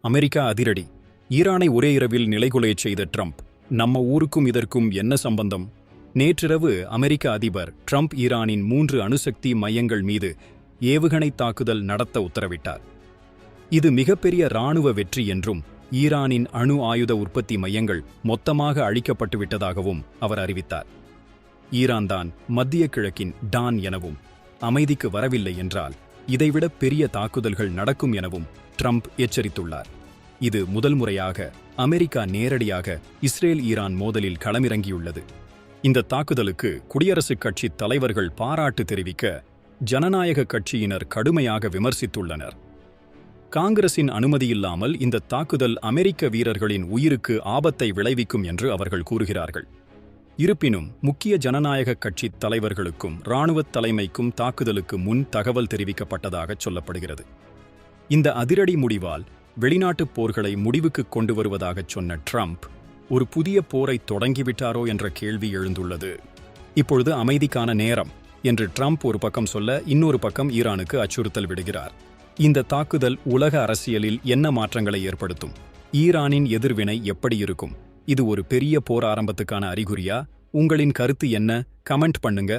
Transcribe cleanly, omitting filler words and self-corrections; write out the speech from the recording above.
America அதிரடி. ஈரானை ஒரே இரவில் நிலைகுலையச் செய்த ட்ரம்ப். நம்ம ஊருக்கும் இதற்கும் என்ன சம்பந்தம்? நேற்றிரவு அமெரிக்க அதிபர் ட்ரம்ப் ஈரானின் 3 அணுசக்தி மையங்கள் மீது ஏவுகணை தாக்குதல் நடத்த உத்தரவிட்டார். இது மிகப்பெரிய இராணுவ வெற்றி என்றும் ஈரானின் அணு ஆயுத உற்பத்தி மையங்கள் மொத்தமாக அழிக்கப்பட்டுவிட்டதாகவும் அவர் அறிவித்தார். ஈரான்தான் மத்திய கிழக்கின் டான் எனவும் அமைதிக்கு வரவில்லை என்றால் இதைவிட பெரிய தாக்குதல்கள் நடக்கும் எனவும் ட்ரம்ப் எச்சரித்துள்ளார். இது முதல் முறையாக அமெரிக்கா நேரடியாக இஸ்ரேல் ஈரான் மோதலில் களமிறங்கியுள்ளது. இந்த தாக்குதலுக்கு குடியரசுக் கட்சி தலைவர்கள் பாராட்டு தெரிவிக்க ஜனநாயக கட்சியினர் கடுமையாக விமர்சித்துள்ளனர். காங்கிரசின் அனுமதியில்லாமல் இந்த தாக்குதல் அமெரிக்க வீரர்களின் உயிருக்கு ஆபத்தை விளைவிக்கும் என்று அவர்கள் கூறுகிறார்கள். இருப்பினும் முக்கிய ஜனநாயக கட்சி தலைவர்களுக்கும் இராணுவத் தலைமைக்கும் தாக்குதலுக்கு முன் தகவல் தெரிவிக்கப்பட்டதாகச் சொல்லப்படுகிறது. இந்த அதிரடி முடிவால் வெளிநாட்டுப் போர்களை முடிவுக்கு கொண்டு வருவதாகச் சொன்ன ட்ரம்ப் ஒரு புதிய போரை தொடங்கிவிட்டாரோ என்ற கேள்வி எழுந்துள்ளது. இப்பொழுது அமைதிக்கான நேரம் என்று ட்ரம்ப் ஒரு பக்கம் சொல்ல, இன்னொரு பக்கம் ஈரானுக்கு அச்சுறுத்தல் விடுகிறார். இந்த தாக்குதல் உலக அரசியலில் என்ன மாற்றங்களை ஏற்படுத்தும்? ஈரானின் எதிர்வினை எப்படி இருக்கும்? இது ஒரு பெரிய போர் ஆரம்பத்துக்கான அறிகுறியா? உங்களின் கருத்து என்ன? கமெண்ட் பண்ணுங்க.